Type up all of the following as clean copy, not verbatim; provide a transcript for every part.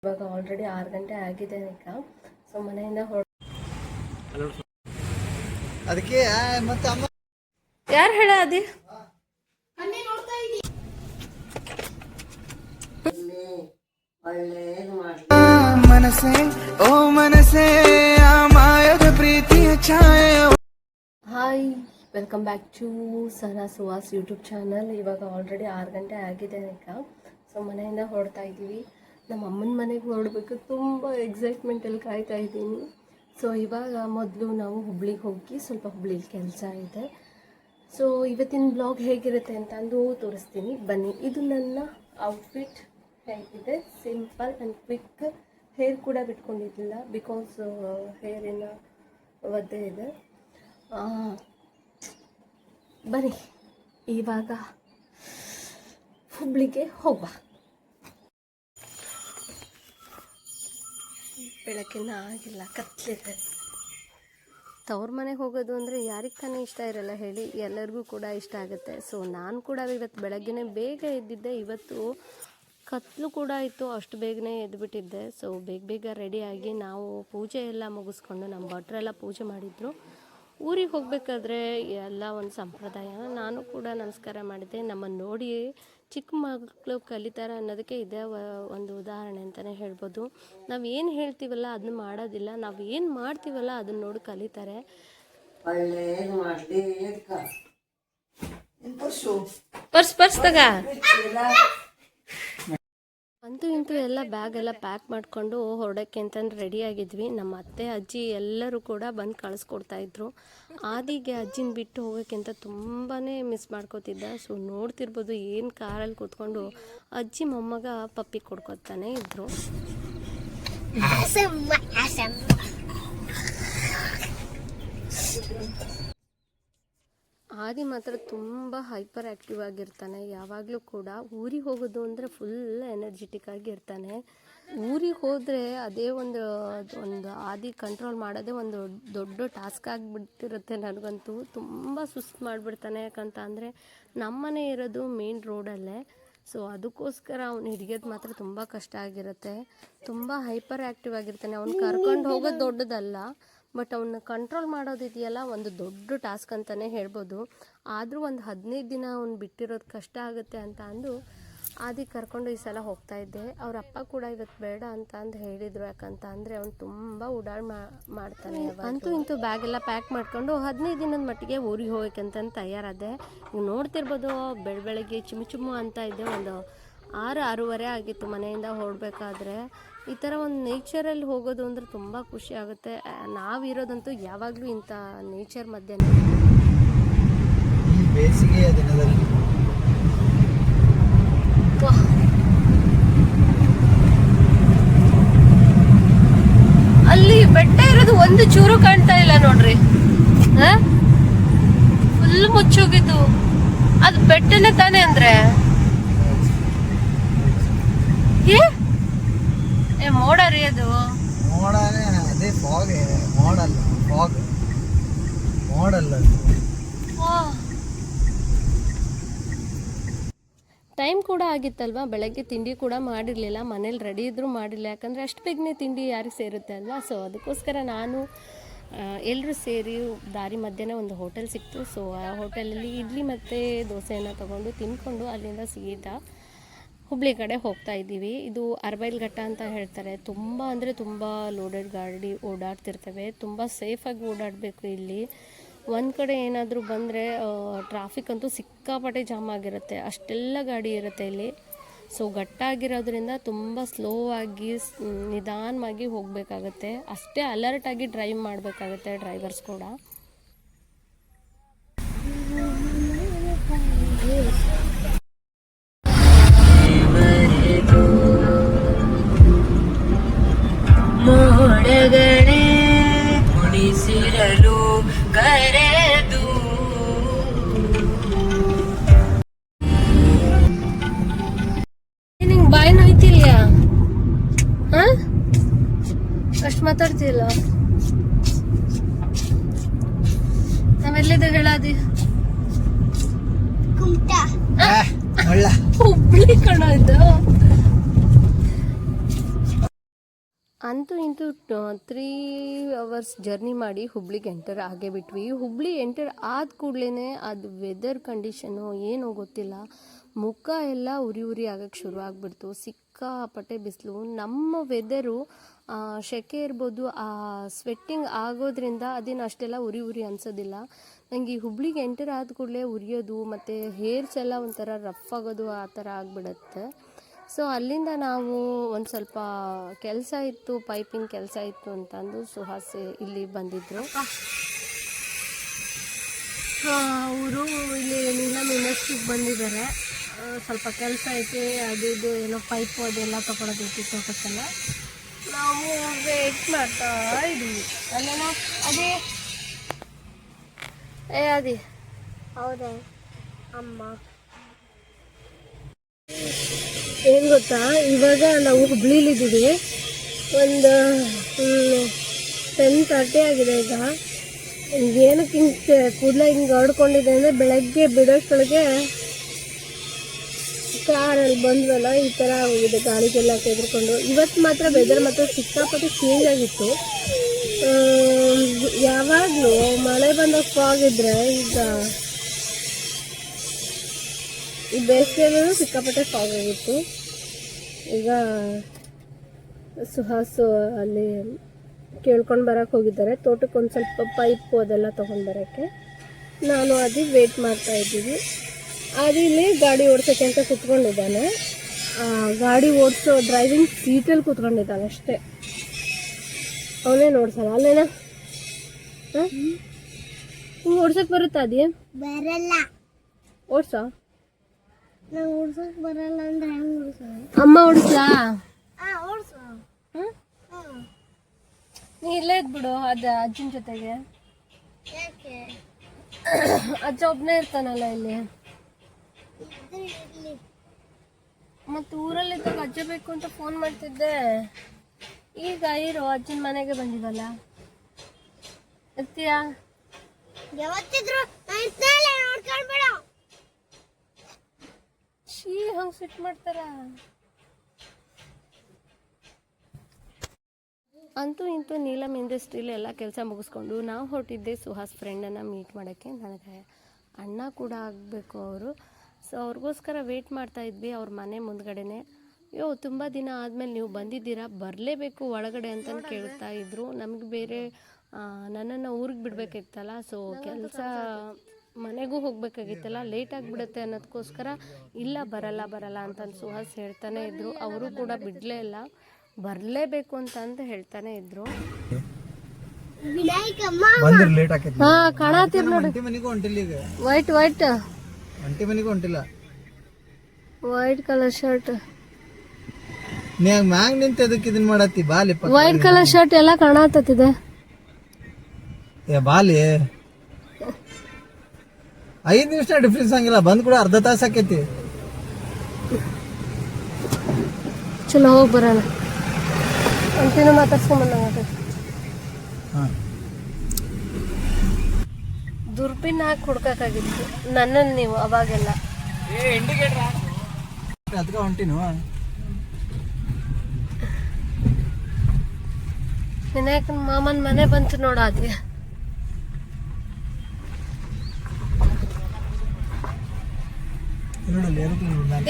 ಇವಾಗ ಆಲ್ರೆಡಿ 6 ಗಂಟೆ ಆಗಿದೆ ಈಗ. ಸೊ ಮನೆಯಿಂದ ಅದಕ್ಕೆ ಮತ್ತೆ ಅಮ್ಮ ಯಾರು ಹೇಳ ಅದಿ ಮನಸೆ ಓ ಮನಸೆ ಆ ಮಾಯದ ಪ್ರೀತಿಯ ಛಾಯೆ. Hi, welcome back to Sana Suhas YouTube channel. ಇವಾಗ ಆಲ್ರೆಡಿ 6 ಗಂಟೆ ಆಗಿದೆ ಈಗ. ಸೊ ಮನೆಯಿಂದ ಹೊರಡ್ತಾ ಇದ್ದೀವಿ. ನಮ್ಮ ಅಮ್ಮನ ಮನೆಗೆ ಹೊರಡಬೇಕು. ತುಂಬ ಎಕ್ಸೈಟ್ಮೆಂಟಲ್ಲಿ ಕಾಯ್ತಾ ಇದ್ದೀನಿ. ಸೊ ಇವಾಗ ಮೊದಲು ನಾವು ಹುಬ್ಳಿಗೆ ಹೋಗಿ ಸ್ವಲ್ಪ ಹುಬ್ಳಿಲಿ ಕೆಲಸ ಇದೆ. ಸೊ ಇವತ್ತಿನ ಬ್ಲಾಗ್ ಹೇಗಿರುತ್ತೆ ಅಂತ ಅಂದು ತೋರಿಸ್ತೀನಿ ಬನ್ನಿ. ಇದು ನನ್ನ ಔಟ್ಫಿಟ್ ಹೇಗಿದೆ, ಸಿಂಪಲ್ ಆ್ಯಂಡ್ ಕ್ವಿಕ್. ಹೇರ್ ಕೂಡ ಬಿಟ್ಕೊಂಡಿದ್ದಿಲ್ಲ ಬಿಕಾಸ್ ಹೇರಿನ ಒದ್ದೆ ಇದೆ. ಬನ್ನಿ ಇವಾಗ ಹುಬ್ಳಿಗೆ ಹೋಗುವ. ಬೆಳಕಿನ ಆಗಿಲ್ಲ, ಕತ್ಲಿದೆ. ತವ್ರ ಮನೆಗೆ ಹೋಗೋದು ಅಂದರೆ ಯಾರಿಗೆ ತಾನೇ ಇಷ್ಟ ಇರಲ್ಲ ಹೇಳಿ, ಎಲ್ಲರಿಗೂ ಕೂಡ ಇಷ್ಟ ಆಗುತ್ತೆ. ಸೊ ನಾನು ಕೂಡ ಇವತ್ತು ಬೆಳಗ್ಗೆನೇ ಬೇಗ ಎದ್ದಿದ್ದೆ. ಇವತ್ತು ಕತ್ಲು ಕೂಡ ಇತ್ತು, ಅಷ್ಟು ಬೇಗನೆ ಎದ್ದುಬಿಟ್ಟಿದ್ದೆ. ಸೊ ಬೇಗ ರೆಡಿಯಾಗಿ ನಾವು ಪೂಜೆ ಎಲ್ಲ ಮುಗಿಸ್ಕೊಂಡು ನಮ್ಮ ಭಟ್ರೆಲ್ಲ ಪೂಜೆ ಮಾಡಿದ್ರು. ಊರಿಗೆ ಹೋಗಬೇಕಾದ್ರೆ ಎಲ್ಲ ಒಂದು ಸಂಪ್ರದಾಯ. ನಾನು ಕೂಡ ನಮಸ್ಕಾರ ಮಾಡಿದ್ದೆ. ನಮ್ಮನ್ನು ನೋಡಿ ಚಿಕ್ಕ ಮಕ್ಕಳು ಕಲಿತಾರೆ ಅನ್ನೋದಕ್ಕೆ ಇದೇ ಒಂದು ಉದಾಹರಣೆ ಅಂತಲೇ ಹೇಳ್ಬೋದು. ನಾವು ಏನು ಹೇಳ್ತೀವಲ್ಲ ಅದನ್ನ ಮಾಡೋದಿಲ್ಲ, ನಾವು ಏನು ಮಾಡ್ತೀವಲ್ಲ ಅದನ್ನ ನೋಡಿ ಕಲಿತಾರೆ. ಪರ್ಸ್ ತಗ ಅಂತೂ ಇಂತೂ ಎಲ್ಲ ಬ್ಯಾಗ್ ಎಲ್ಲ ಪ್ಯಾಕ್ ಮಾಡಿಕೊಂಡು ಹೊರಡೋಕ್ಕೆ ಅಂತಂದು ರೆಡಿಯಾಗಿದ್ವಿ. ನಮ್ಮ ಅತ್ತೆ ಅಜ್ಜಿ ಎಲ್ಲರೂ ಕೂಡ ಬಂದು ಕಳಿಸ್ಕೊಡ್ತಾಯಿದ್ರು. ಆದಿಗೆ ಅಜ್ಜಿನ ಬಿಟ್ಟು ಹೋಗೋಕ್ಕೆ ಅಂತ ತುಂಬಾ ಮಿಸ್ ಮಾಡ್ಕೋತಿದ್ದ. ಸೊ ನೋಡ್ತಿರ್ಬೋದು ಏನು ಕಾರಲ್ಲಿ ಕೂತ್ಕೊಂಡು ಅಜ್ಜಿ ಮೊಮ್ಮಗ ಪಪ್ಪಿ ಕೊಡ್ಕೊತಾನೆ ಇದ್ದರು. ಆದಿ ಮಾತ್ರ ತುಂಬ ಹೈಪರ್ ಆ್ಯಕ್ಟಿವ್ ಆಗಿರ್ತಾನೆ. ಯಾವಾಗಲೂ ಕೂಡ ಊರಿಗೆ ಹೋಗೋದು ಅಂದರೆ ಫುಲ್ ಎನರ್ಜೆಟಿಕ್ ಆಗಿರ್ತಾನೆ. ಊರಿಗೆ ಹೋದರೆ ಅದೇ ಒಂದು ಆದಿ ಕಂಟ್ರೋಲ್ ಮಾಡೋದೇ ಒಂದು ದೊಡ್ಡ ಟಾಸ್ಕ್ ಆಗಿಬಿಟ್ಟಿರುತ್ತೆ. ನನಗಂತೂ ತುಂಬ ಸುಸ್ತು ಮಾಡಿಬಿಡ್ತಾನೆ. ಯಾಕಂತ ಅಂದರೆ ನಮ್ಮನೆ ಇರೋದು ಮೇನ್ ರೋಡಲ್ಲೇ. ಸೊ ಅದಕ್ಕೋಸ್ಕರ ಅವ್ನು ಹಿಡಿಯೋದು ಮಾತ್ರ ತುಂಬ ಕಷ್ಟ ಆಗಿರುತ್ತೆ. ತುಂಬ ಹೈಪರ್ ಆ್ಯಕ್ಟಿವ್ ಆಗಿರ್ತಾನೆ. ಅವ್ನು ಕರ್ಕೊಂಡು ಹೋಗೋದು ದೊಡ್ಡದಲ್ಲ, ಬಟ್ ಅವನ್ನ ಕಂಟ್ರೋಲ್ ಮಾಡೋದಿದೆಯಲ್ಲ ಒಂದು ದೊಡ್ಡ ಟಾಸ್ಕ್ ಅಂತಲೇ ಹೇಳ್ಬೋದು. ಆದರೂ ಒಂದು 15 ದಿನ ಅವ್ನು ಬಿಟ್ಟಿರೋದು ಕಷ್ಟ ಆಗುತ್ತೆ ಅಂತ ಅಂದು ಆದಿ ಕರ್ಕೊಂಡು ಈ ಸಲ ಹೋಗ್ತಾಯಿದ್ದೆ. ಅವ್ರ ಅಪ್ಪ ಕೂಡ ಇವತ್ತು ಬೇಡ ಅಂತ ಅಂದು ಹೇಳಿದರು. ಯಾಕಂತ ಅಂದರೆ ಅವ್ನು ತುಂಬ ಮಾಡ್ತಾನೆ. ಅಂತೂ ಇಂತೂ ಬ್ಯಾಗೆಲ್ಲ ಪ್ಯಾಕ್ ಮಾಡಿಕೊಂಡು 15 ದಿನದ ಮಟ್ಟಿಗೆ ಊರಿಗೆ ಹೋಗ್ಬೇಕಂತಂದು ತಯಾರಾದೆ. ನೀವು ನೋಡ್ತಿರ್ಬೋದು ಬೆಳಗ್ಗೆ ಚುಮ್ಮು ಅಂತ ಇದ್ದೆ. ಒಂದು 6-6:30 ಆಗಿತ್ತು ಮನೆಯಿಂದ ಹೊರಡಬೇಕಾದ್ರೆ. ಈ ಥರ ಒಂದು ನೇಚರಲ್ಲಿ ಹೋಗೋದು ಅಂದರೆ ತುಂಬ ಖುಷಿ ಆಗುತ್ತೆ. ನಾವಿರೋದಂತೂ ಯಾವಾಗಲೂ ಇಂಥ ನೇಚರ್ ಮಧ್ಯೆ. ಬೇಸಿಗೆಯ ದಿನದಲ್ಲಿ ಅಲ್ಲಿ ಬೆಟ್ಟ ಇರೋದು ಒಂದು ಚೂರು ಕಾಣ್ತಾ ಇಲ್ಲ ನೋಡ್ರಿ. ಫುಲ್ ಮುಚ್ಚೋಗಿದ್ದು. ಅದು ಬೆಟ್ಟನೇ ತಾನೇ ಅಂದ್ರೆ ಮೋಡ ರೀ ಅದು. ಮೋಡನೇ ಅದೇ ಫಾಗ್. ಮೋಡಲ್ಲ, ಫಾಗ್ ಮೋಡಲ್ಲ. ಟೈಮ್ ಕೂಡ ಆಗಿತ್ತಲ್ವ. ಬೆಳಗ್ಗೆ ತಿಂಡಿ ಕೂಡ ಮಾಡಿರಲಿಲ್ಲ, ಮನೇಲಿ ರೆಡಿ ಇದ್ದರೂ ಮಾಡಿರಲಿಲ್ಲ. ಯಾಕಂದರೆ ಅಷ್ಟು ಬೇಗನೆ ತಿಂಡಿ ಯಾರಿಗೆ ಸೇರುತ್ತೆ ಅಲ್ವಾ. ಸೊ ಅದಕ್ಕೋಸ್ಕರ ನಾನು ಎಲ್ಲರೂ ಸೇರಿ ದಾರಿ ಮಧ್ಯೆ ಒಂದು ಹೋಟೆಲ್ ಸಿಕ್ತು. ಸೊ ಆ ಹೋಟೆಲಲ್ಲಿ ಇಡ್ಲಿ ಮತ್ತು ದೋಸೆಯನ್ನು ತೊಗೊಂಡು ತಿಂದ್ಕೊಂಡು ಅಲ್ಲಿಂದ ಸೀದಾ ಹುಬ್ಳಿ ಕಡೆ ಹೋಗ್ತಾ ಇದ್ದೀವಿ. ಇದು ಅರಬೈಲ್ ಘಟ್ಟ ಅಂತ ಹೇಳ್ತಾರೆ. ತುಂಬ ಅಂದರೆ ತುಂಬ ಲೋಡೆಡ್ ಗಾಡಿ ಓಡಾಡ್ತಿರ್ತವೆ. ತುಂಬ ಸೇಫಾಗಿ ಓಡಾಡಬೇಕು ಇಲ್ಲಿ. ಒಂದು ಕಡೆ ಏನಾದರೂ ಬಂದರೆ ಟ್ರಾಫಿಕ್ ಅಂತೂ ಸಿಕ್ಕಾಪಟ್ಟೆ ಜಾಮ್ ಆಗಿರುತ್ತೆ. ಅಷ್ಟೆಲ್ಲ ಗಾಡಿ ಇರುತ್ತೆ ಇಲ್ಲಿ. ಸೊ ಘಟ್ಟ ಆಗಿರೋದ್ರಿಂದ ತುಂಬ ಸ್ಲೋ ಆಗಿ ನಿಧಾನವಾಗಿ ಹೋಗಬೇಕಾಗತ್ತೆ. ಅಷ್ಟೇ ಅಲರ್ಟಾಗಿ ಡ್ರೈವ್ ಮಾಡಬೇಕಾಗತ್ತೆ ಡ್ರೈವರ್ಸ್ ಕೂಡ. ಮೋಡಗಳೇ ಉಳಿಸಿರಲು ಕರೆದು ನಿಂಗೆ ಬಾಯಿ ನೋಯ್ತಿಲ್ಲ? ಅಷ್ಟು ಮಾತಾಡ್ತಿಲ್ಲ. ನಾವೆಲ್ಲಿದೆ ಹೇಳಾದಿ? ಹುಬ್ಳಿ ಕಣ ಇದು. ಅಂತೂ ಇಂತೂ 3 ಅವರ್ಸ್ ಜರ್ನಿ ಮಾಡಿ ಹುಬ್ಳಿಗೆ ಎಂಟರ್ ಆಗೇ ಬಿಟ್ವಿ. ಹುಬ್ಳಿ ಎಂಟರ್ ಆದ ಕೂಡಲೇ ಅದು ವೆದರ್ ಕಂಡೀಷನು ಏನೋ ಗೊತ್ತಿಲ್ಲ, ಮುಖ ಎಲ್ಲ ಉರಿ ಆಗಕ್ಕೆ ಶುರು ಆಗಿಬಿಡ್ತು. ಸಿಕ್ಕಾಪಟ್ಟೆ ಬಿಸಿಲು. ನಮ್ಮ ವೆದರು ಸೆಕೆ ಇರ್ಬೋದು, ಆ ಸ್ವೆಟ್ಟಿಂಗ್ ಆಗೋದ್ರಿಂದ ಅದೇನು ಅಷ್ಟೆಲ್ಲ ಉರಿ ಅನಿಸೋದಿಲ್ಲ. ನನಗೆ ಈ ಹುಬ್ಳಿಗೆ ಎಂಟರ್ ಆದ ಕೂಡಲೇ ಉರಿಯೋದು ಮತ್ತು ಹೇರ್ಸ್ ಎಲ್ಲ ಒಂಥರ ರಫ್ ಆಗೋದು ಆ ಥರ ಆಗಿಬಿಡತ್ತೆ. ಸೊ ಅಲ್ಲಿಂದ ನಾವು ಒಂದು ಸ್ವಲ್ಪ ಕೆಲಸ ಇತ್ತು, ಪೈಪಿಂಗ್ ಕೆಲಸ ಇತ್ತು ಅಂತಂದು ಸುಹಾಸ್ ಇಲ್ಲಿ ಬಂದಿದ್ದರು. ಅವರು ಇಲ್ಲಿ ನೀಲಮ್ ಇಂಡಸ್ಟ್ರಿಗೆ ಬಂದಿದ್ದಾರೆ. ಸ್ವಲ್ಪ ಕೆಲಸ ಐತೆ, ಅದು ಇದು ಏನೋ ಪೈಪು ಅದೆಲ್ಲ ತೊಗೊಳೋದೈತಿ ತೋಟಕ್ಕೆಲ್ಲ. ನಾವು ವೇಟ್ ಮಾಡ್ತಾ ಇದ್ದೀವಿ. ಅಲ್ಲೇನೋ ಅದೇ ಅದೇ ಹೌದಾ ಅಮ್ಮ. ಏನು ಗೊತ್ತಾ, ಇವಾಗ ನಾವು ಹುಬ್ಳಿಲಿದ್ದೀವಿ. ಒಂದು 10:30 ಆಗಿದೆ. ಈಗ ಏನಕ್ಕೆ ಹಿಂಗೆ ಕೂದಲ ಹಿಂಗೆ ಹೊಡ್ಕೊಂಡಿದೆ ಅಂದರೆ ಬೆಳಗ್ಗೆ ಬಿಡೋಷ್ಟೊಳಗೆ ಕಾರಲ್ಲಿ ಬಂದ್ವಲ್ಲ ಈ ಥರ ಆಗೋಗಿದೆ, ಗಾಳಿಗೆಲ್ಲ ತೆಗೆದುಕೊಂಡು. ಇವತ್ತು ಮಾತ್ರ ವೆದರ್ ಮಾತ್ರ ಸಿಕ್ಕಾಪಟ್ಟೆ ಚೇಂಜ್ ಆಗಿತ್ತು. ಯಾವಾಗಲೂ ಮಳೆ ಬಂದಾಗ ಫಾಗ್ ಇದ್ದರೆ ಈಗ ಈ ಬೇಸಿಗೆಯಲ್ಲೂ ಸಿಕ್ಕಾಪಟ್ಟೆ ಫಾಗ್ ಆಗಿತ್ತು. ಈಗ ಸುಹಾಸು ಅಲ್ಲಿ ಕೇಳ್ಕೊಂಡು ಬರೋಕ್ಕೆ ಹೋಗಿದ್ದಾರೆ ತೋಟಕ್ಕೆ, ಒಂದು ಸ್ವಲ್ಪ ಪೈಪು ಅದೆಲ್ಲ ತೊಗೊಂಡು ಬರೋಕ್ಕೆ. ನಾನು ಅದು ವೇಟ್ ಮಾಡ್ತಾ ಇದ್ದೀವಿ. ಅದು ಇಲ್ಲಿ ಗಾಡಿ ಓಡಿಸೋಕ್ಕೆ ಅಂತ ಕೂತ್ಕೊಂಡಿದ್ದಾನೆ. ಗಾಡಿ ಓಡಿಸೋ ಡ್ರೈವಿಂಗ್ ಸೀಟಲ್ಲಿ ಕೂತ್ಕೊಂಡಿದ್ದಾನೆ ಅಷ್ಟೇ, ಅವನೇನು ಓಡಿಸಲ್ಲ. ಅಲ್ಲೇನಾ ಹಿಂಗೆ ಓಡ್ಸೋಕ್ಕೆ ಬರುತ್ತಾ? ಅದೇ ಬರಲ್ಲ. ಓಡಿಸೋ. ನಂಗೆ ಓಡ್ಸೋಕೆ ಬರಲ್ಲ ಅಂದ್ರೆ ಹೆಂಗೆ ಓಡಿಸೋದು? ಅಮ್ಮ ಓಡಿಸ್ಲಾ? ಓಡಿಸು. ನೀ ಇಲ್ಲೇ ಇದ್ಬಿಡು ಅದು ಅಜ್ಜನ ಜೊತೆಗೆ. ಯಾಕೆ? ಅಜ್ಜ ಒಬ್ಬನೇ ಇರ್ತಾನಲ್ಲ ಇಲ್ಲಿ. ಮತ್ತು ಊರಲ್ಲಿದ್ದಾಗ ಅಜ್ಜ ಬೇಕು ಅಂತ ಫೋನ್ ಮಾಡ್ತಿದ್ದೆ. ಈಗ ಇರೋ ಅಜ್ಜನ ಮನೆಗೆ ಬಂದಿವಲ್ಲ, ಎತ್ತೀಯಾ? ಯಾವತ್ತಿದ್ರು ನೋಡ್ಕೊಂಡ್ಬಿಡ. ಹಂಗೆ ಸಿಟ್ ಮಾಡ್ತಾರ. ಅಂತೂ ಇಂತೂ ನೀಲಮ್ ಇಂಡಸ್ಟ್ರಿಲಿ ಎಲ್ಲ ಕೆಲಸ ಮುಗಿಸ್ಕೊಂಡು ನಾವು ಹೊರಟಿದ್ದೆ ಸುಹಾಸ್ ಫ್ರೆಂಡನ್ನು ಮೀಟ್ ಮಾಡೋಕ್ಕೆ. ನನಗೆ ಅಣ್ಣ ಕೂಡ ಆಗಬೇಕು ಅವರು. ಸೊ ಅವ್ರಿಗೋಸ್ಕರ ವೆಯ್ಟ್ ಮಾಡ್ತಾಯಿದ್ವಿ ಅವ್ರ ಮನೆ ಮುಂದ್ಗಡೆನೆ. ತುಂಬ ದಿನ ಆದಮೇಲೆ ನೀವು ಬಂದಿದ್ದೀರಾ, ಬರಲೇಬೇಕು ಒಳಗಡೆ ಅಂತಂದು ಕೇಳ್ತಾ ಇದ್ರು. ನಮಗೆ ಬೇರೆ ನನ್ನನ್ನು ಊರಿಗೆ ಬಿಡಬೇಕಿತ್ತಲ್ಲ, ಸೊ ಕೆಲಸ ಮನೆಗೂ ಹೋಗಬೇಕಾಗಿತ್ತಲ್ಲ, ಲೇಟ್ ಆಗಿಬಿಡುತ್ತೆ ಅನ್ನೋದಕ್ಕೋಸ್ಕರ ಇಲ್ಲ ಬರಲ್ಲ ಅಂತಂದು ಸುಹಾಸ್ ಹೇಳ್ತಾನೆ ಇದ್ದರು. ಅವರು ಕೂಡ ಬಿಡಲೇ ಇಲ್ಲ, ಬರಲೇಬೇಕು ಅಂತ ಹೇಳ್ತಾನೆ ಇದ್ರು. ಬಂದ್ರೆ ಲೇಟ್ ಆಕೈತಿ. ಹಾ ಕಾಣತಿರ್ ನೋಡಿ, ಅಂಟಿ ಮನಿಗೂ ಹೊಂಟಿಲ್ಲ ಈಗ. ವೈಟ್ ಅಂಟಿ ಮನಿಗೂ ಹೊಂಟಿಲ್ಲ. ವೈಟ್ ಕಲರ್ ಶರ್ಟ್, ನೀ ಮ್ಯಾಗ್ ನಿಂತ ಅದಕ್ಕೆ ಇದನ್ ಮಾಡತ್ತಿ. ಬಾಲಿ ವೈಟ್ ಕಲರ್ ಶರ್ಟ್ ಎಲ್ಲ ಕಾಣತತ್ತಿದೆ. ಏ ಬಾಲಿ 5 ನಿಮಿಷ ಡಿಫ್ರೆನ್ಸ್ ಹಂಗಿಲ್ಲ, ಬಂದ್ ಕೂಡ ಅರ್ಧ ತಾಸ ಆಕೈತಿ. ಚಲೋ ಹೋಗಿ ಬರೋಣ ಅಂತಿನ ಮಾತಾಡ್ಸ್ಕೊಂಬಂದ. ದುರ್ಬಿನ್ ಹಾಕಿ ಹುಡ್ಕಾಗಿತ್ತು ನನ್ನನ್ನು ನೀವು ಅವಾಗೆಲ್ಲ. ಅದಕ್ಕೆ ಹೊಂಟಿನು. ವಿನಾಯಕನ ಮಾಮನ ಮನೆ ಬಂತು ನೋಡ. ಅದೇ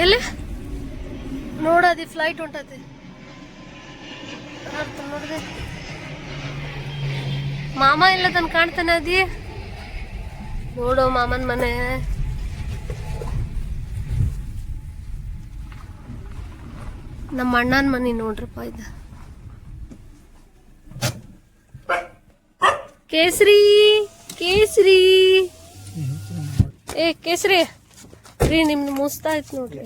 ಎಲ್ಲಿ ನೋಡದಿ ಫ್ಲೈಟ್ ಹೊಂಟತಿ ನೋಡಿದೆ. ಮಾಮ ಇಲ್ಲ ತನ್ ಕಾಣ್ತಾನೆ. ಅದಿ ನೋಡು ಮಾಮನ ಮನೆ. ನಮ್ಮ ಅಣ್ಣನ ಮನೆ ನೋಡ್ರಪ್ಪ. ಇದು ಕೇಸರಿ ಏ ಕೇಸರಿ ರೀ, ನಿಮ್ದು ಮುಸ್ತಾ ಇತ್ತು ನೋಡ್ರಿ.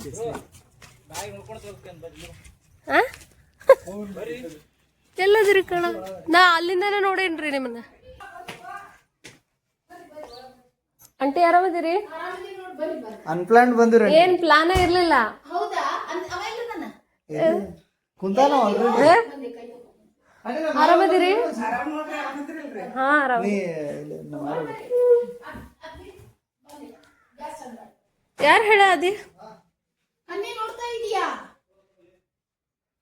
ಎಲ್ಲದ್ರಿ ಕಣ, ನಾ ಅಲ್ಲಿಂದಾನೆ ನೋಡೇನ್ರಿ ನಿಮ್ಮನ್ನ. ಆಂಟಿ ಆರಾಮದಿರಿ? ಅನ್ಪ್ಲಾನ್ ಬಂದಿರ. ಏನ್ ಪ್ಲಾನ ಇರ್ಲಿಲ್ಲ. ಕುಂತಾನ ಆರಾಮದಿರಿ? ಹಾ ಆರಾಮ. ಯಾರು ಹೇಳ ಅದಿ?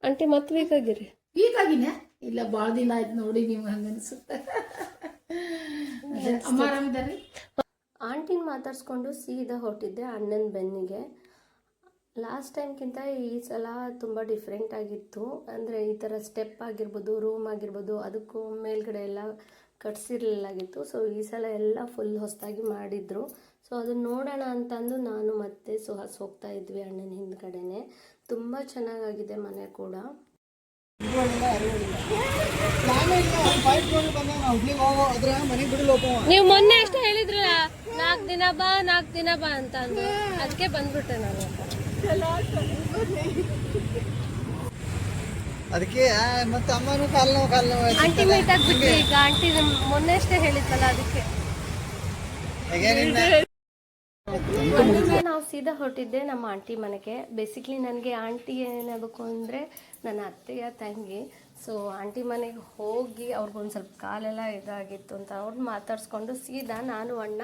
ಆಂಟಿ ಮತ್ತೆ ಬೇಕಾಗಿರಿ ಈಗಾಗಿನೇ ಇಲ್ಲ ಭಾಳ ದಿನ ಆಯ್ತು ನೋಡಿ ನಿಮ್ಗೆ ಹಂಗೆ ಅನ್ಸುತ್ತೆ. ಅಮ್ಮ ಆರಾಮಿದಾರಿ? ಆಂಟಿನ ಮಾತಾಡ್ಸ್ಕೊಂಡು ಸೀದಾ ಹೊರಟಿದ್ದೆ ಅಣ್ಣನ ಬೆನ್ನಿಗೆ. ಲಾಸ್ಟ್ ಟೈಮ್ಗಿಂತ ಈ ಸಲ ತುಂಬ ಡಿಫ್ರೆಂಟ್ ಆಗಿತ್ತು. ಅಂದರೆ ಈ ಥರ ಸ್ಟೆಪ್ ಆಗಿರ್ಬೋದು, ರೂಮ್ ಆಗಿರ್ಬೋದು, ಅದಕ್ಕೂ ಮೇಲ್ಗಡೆ ಎಲ್ಲ ಕಟ್ಸಿರ್ಲಿಲ್ಲಾಗಿತ್ತು. ಸೊ ಈ ಸಲ ಎಲ್ಲ ಫುಲ್ ಹೊಸದಾಗಿ ಮಾಡಿದ್ರು. ಸೊ ಅದನ್ನ ನೋಡೋಣ ಅಂತಂದು ನಾನು ಮತ್ತೆ ಸುಹಾಸ್ ಹೋಗ್ತಾ ಇದ್ವಿ ಅಣ್ಣನ ಹಿಂದ್ಗಡೆನೆ. ತುಂಬ ಚೆನ್ನಾಗಾಗಿದೆ ಮನೆ ಕೂಡ. ನೀವು ಮೊನ್ನೆ ಅಷ್ಟೇ ಹೇಳಿದ್ರಲ್ಲ 4 ದಿನ ಬಾ ಅಂತ ಅಂದು, ಅದಕ್ಕೆ ಬಂದ್ಬಿಟ್ಟೆ ನಾನು. ಅದಕ್ಕೆ ಮತ್ತೆ ಅಮ್ಮನೂ ಕಾಲ್ ನೋವು ಆಂಟಿ ಮೀಟ್ ಆಗ್ಬಿಟ್ರಿ ಈಗ. ಆಂಟಿ ಮೊನ್ನೆ ಅಷ್ಟೇ ಹೇಳಿದ್ವಲ್ಲ ಅದಕ್ಕೆ. ನಾವು ಸೀದಾ ಹೊರಟಿದ್ದೆ ನಮ್ಮ ಆಂಟಿ ಮನೆಗೆ. ಬೇಸಿಕ್ಲಿ ನನಗೆ ಆಂಟಿ ಏನಾಗಬೇಕು ಅಂದರೆ ನನ್ನ ಅತ್ತೆಯ ತಂಗಿ. ಸೊ ಆಂಟಿ ಮನೆಗೆ ಹೋಗಿ ಅವ್ರಿಗೊಂದು ಸ್ವಲ್ಪ ಕಾಲೆಲ್ಲ ಇದಾಗಿತ್ತು ಅಂತ ಅವ್ರನ್ನ ಮಾತಾಡಿಸ್ಕೊಂಡು ಸೀದಾ ನಾನು ಅಣ್ಣ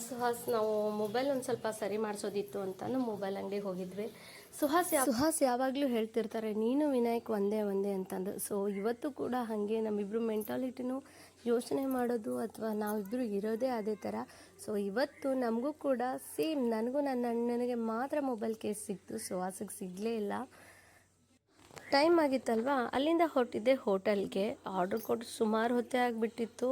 ಸುಹಾಸ್ ನಾವು ಮೊಬೈಲ್ ಒಂದು ಸ್ವಲ್ಪ ಸರಿ ಮಾಡಿಸೋದಿತ್ತು ಅಂತ ಮೊಬೈಲ್ ಅಂಗಡಿಗೆ ಹೋಗಿದ್ವಿ. ಸುಹಾಸ್ ಯಾವಾಗಲೂ ಹೇಳ್ತಿರ್ತಾರೆ ನೀನು ವಿನಾಯಕ್ ಒಂದೇ ಅಂತಂದು. ಸೊ ಇವತ್ತು ಕೂಡ ಹಾಗೆ ನಮ್ಮಿಬ್ಬರು ಮೆಂಟಾಲಿಟಿನೂ ಯೋಚನೆ ಮಾಡೋದು ಅಥವಾ ನಾವಿಬ್ಬರು ಇರೋದೇ ಅದೇ ಥರ. ಸೊ ಇವತ್ತು ನಮಗೂ ಕೂಡ ಸೇಮ್, ನನಗೂ ನನ್ನ ಅಣ್ಣನಿಗೆ ಮಾತ್ರ ಮೊಬೈಲ್ ಕೇಸ್ ಸಿಕ್ತು, ಸುಹಾಸಿಗೆ ಸಿಗಲೇ ಇಲ್ಲ. ಟೈಮ್ ಆಗಿತ್ತಲ್ವಾ, ಅಲ್ಲಿಂದ ಹೊರಟಿದ್ದೆ ಹೋಟೆಲ್ಗೆ. ಆರ್ಡ್ರ್ ಕೊಟ್ಟು ಸುಮಾರು ಹೊತ್ತೇ ಆಗಿಬಿಟ್ಟಿತ್ತು.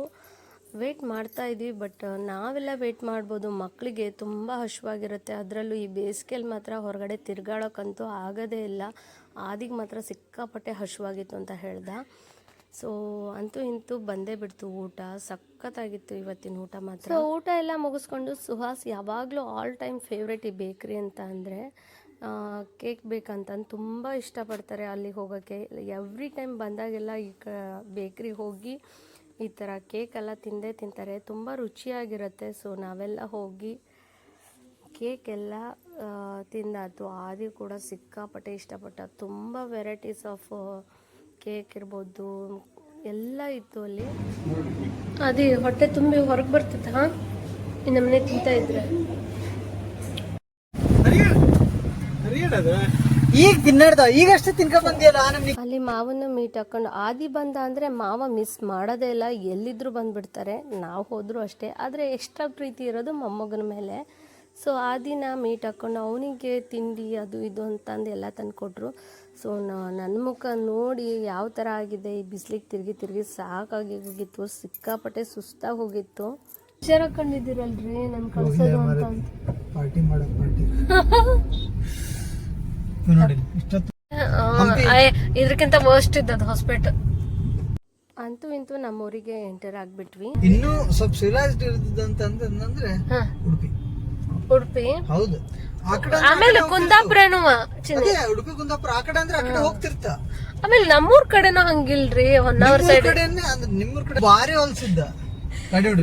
ವೇಟ್ ಮಾಡ್ತಾ ಇದ್ವಿ. ಬಟ್ ನಾವೆಲ್ಲ ವೇಟ್ ಮಾಡ್ಬೋದು, ಮಕ್ಕಳಿಗೆ ತುಂಬ ಹಶ್ವಾಗಿರುತ್ತೆ. ಅದರಲ್ಲೂ ಈ ಬೇಸಿಗೆಯಲ್ಲಿ ಮಾತ್ರ ಹೊರಗಡೆ ತಿರ್ಗಾಡೋಕ್ಕಂತೂ ಆಗೋದೇ ಇಲ್ಲ. ಆದಿಗೆ ಮಾತ್ರ ಸಿಕ್ಕಾಪಟ್ಟೆ ಹಶ್ವಾಗಿತ್ತು ಅಂತ ಹೇಳ್ದ. ಸೊ ಅಂತೂ ಇಂತೂ ಬಂದೇ ಬಿಡ್ತು ಊಟ. ಸಖತ್ತಾಗಿತ್ತು ಇವತ್ತಿನ ಊಟ ಮಾತ್ರ. ಸೊ ಊಟ ಎಲ್ಲ ಮುಗಿಸ್ಕೊಂಡು ಸುಹಾಸ್ ಯಾವಾಗಲೂ ಆಲ್ ಟೈಮ್ ಫೇವ್ರೇಟ್ ಈ ಬೇಕ್ರಿ ಅಂತ ಅಂದರೆ ಕೇಕ್ ಬೇಕಂತಂದು ತುಂಬ ಇಷ್ಟಪಡ್ತಾರೆ ಅಲ್ಲಿಗೆ ಹೋಗೋಕ್ಕೆ. ಎವ್ರಿ ಟೈಮ್ ಬಂದಾಗೆಲ್ಲ ಈ ಬೇಕ್ರಿಗೆ ಹೋಗಿ ಈ ಥರ ಕೇಕೆಲ್ಲ ತಿಂತಾರೆ. ತುಂಬ ರುಚಿಯಾಗಿರುತ್ತೆ. ಸೊ ನಾವೆಲ್ಲ ಹೋಗಿ ಕೇಕೆಲ್ಲ ತಿಂದಾತು. ಆದಿ ಕೂಡ ಸಿಕ್ಕಾಪಟ್ಟೆ ಇಷ್ಟಪಟ್ಟ. ತುಂಬ ವೆರೈಟೀಸ್ ಆಫ್ ಕೇಕ್ ಇರ್ಬೋದು ಎಲ್ಲ ಇತ್ತು ಅಲ್ಲಿ. ಅದೇ ಹೊಟ್ಟೆ ತುಂಬಿ ಹೊರಗೆ ಬರ್ತಿತ್ತ ಇನ್ನು ಮನೆ ತಿಂತಾ ಇದ್ರೆ. ಈಗ ತಿನ್ನಾಡ್ದ ಈಗಷ್ಟೇ ತಿನ್ಕೊಂಡ್ ಬಂದಿಯಲ್ಲ. ಅಲ್ಲಿ ಮಾವನ್ನ ಮೀಟ್ ಹಾಕೊಂಡು ಆದಿ ಬಂದ ಅಂದರೆ ಮಾವ ಮಿಸ್ ಮಾಡೋದೇ ಇಲ್ಲ, ಎಲ್ಲಿದ್ರು ಬಂದುಬಿಡ್ತಾರೆ. ನಾವು ಹೋದರೂ ಅಷ್ಟೇ. ಆದರೆ ಎಕ್ಸ್ಟ್ರಾ ಪ್ರೀತಿ ಇರೋದು ಮೊಮ್ಮಗನ ಮೇಲೆ. ಸೊ ಆದಿನ ಮೀಟ್ ಹಾಕ್ಕೊಂಡು ಅವನಿಗೆ ತಿಂಡಿ ಅದು ಇದು ಅಂತಂದು ಎಲ್ಲ ತಂದುಕೊಟ್ರು. ಸೊ ನನ್ನ ಮುಖ ನೋಡಿ ಯಾವ ಥರ ಆಗಿದೆ, ಈ ಬಿಸಿಲಿಗೆ ತಿರುಗಿ ಸಾಕಾಗಿ ಹೋಗಿತ್ತು. ಸಿಕ್ಕಾಪಟ್ಟೆ ಸುಸ್ತಾಗಿ ಹೋಗಿತ್ತು. ಹುಷಾರ್ ಹಾಕೊಂಡಿದ್ದೀರಲ್ರಿ ನಾನು ಕಳ್ಸೋದು ಅಂತ. ಪಾರ್ಟಿ ಇದಕ್ಕಿಂತ ವರ್ಸ್ಟ್ ಇದ್ದದ್ದು ಹಾಸ್ಪಿಟಲ್. ಅಂತೂ ಇಂತೂ ನಮ್ಮೂರಿಗೆ ಎಂಟರ್ ಆಗ್ಬಿಟ್ವಿ. ಇನ್ನೂ ಸ್ವಲ್ಪ ಸಿರಾಜ್ ಇರ್ತದಂತಂದ್ರೆ ಉಡುಪಿ ಹೌದು. ಆಮೇಲೆ ಕುಂದಾಪುರನು ಉಡುಪಿ ಕುಂದಾಪುರ ಆ ಕಡೆ ಅಂದ್ರೆ ಆ ಕಡೆ ಹೋಗ್ತಿರ್ತ. ಆಮೇಲೆ ನಮ್ಮೂರ್ ಕಡೆನೂ ಹಂಗಿಲ್ರಿ. ಹೊನ್ನಾವರ ಸೈಡ್ ನಿಮ್ಮೂರ್ ಕಡೆ ಭಾರಿ ಹೊಲ್ಸಿದ್ದ.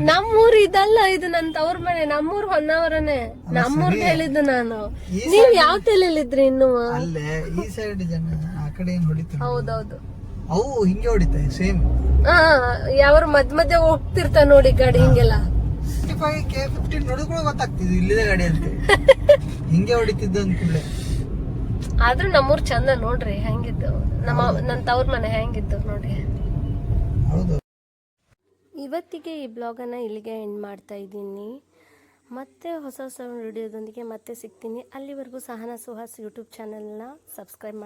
ನಮ್ಮೂರ್ ಇದಲ್ಲ, ಇದು ನನ್ನ ತವ್ರ ಮನೆ. ನಮ್ಮೂರ್ ಹೊನ್ನಾವರನೇ. ನಮ್ಮೂರ್ ಹೇಳಿದ್ದು ನಾನು. ನೀವ್ ಯಾವ ತಲೆಯಲ್ಲಿದ್ರಿ ಇನ್ನು? ಅಲ್ಲೇ ಈ ಸೈಡ್ ಜನ ಆ ಕಡೆ ಏನ್ ಹೊಡಿತಾರೆ. ಹೌದೌದು, ಅವು ಹಿಂಗೆ ಹೊಡಿತಾವೆ ಸೇಮ್. ಯಾವ ಮಧ್ಯ ಹೋಗ್ತಿರ್ತಾವ ನೋಡಿ ಗಾಡಿ ಹಿಂಗೆಲ್ಲ. K15 ನೋಡಿದ್ರೆ ಗೊತ್ತಾಗ್ತಿದ್ವಿ ಇಲ್ಲಿದೆ ಗಾಡಿ ಅಂತ. ಹಿಂಗೆ ಹೊಡಿತಿದ್ದ ಅಂದ್ಕೂಡ್ಲೆ. ಆದ್ರೂ ನಮ್ಮೂರ್ ಚಂದ ನೋಡ್ರಿ ಹೆಂಗಿದ್ದು. ನನ್ನ ತವ್ರ ಮನೆ ಹೆಂಗಿದ್ದು ನೋಡಿ. ಹೌದು. ಇವತ್ತಿಗೆ ಈ ಬ್ಲಾಗನ್ನು ಇಲ್ಲಿಗೆ ಎಂಡ್ ಮಾಡ್ತಾ ಇದ್ದೀನಿ. ಮತ್ತೆ ಹೊಸ ವಿಡಿಯೋದೊಂದಿಗೆ ಮತ್ತೆ ಸಿಗ್ತೀನಿ. ಅಲ್ಲಿವರೆಗೂ ಸಹನಾ ಸುಹಾಸ್ ಯೂಟ್ಯೂಬ್ ಚಾನಲ್ನ ಸಬ್ಸ್ಕ್ರೈಬ್ ಮಾಡಿ.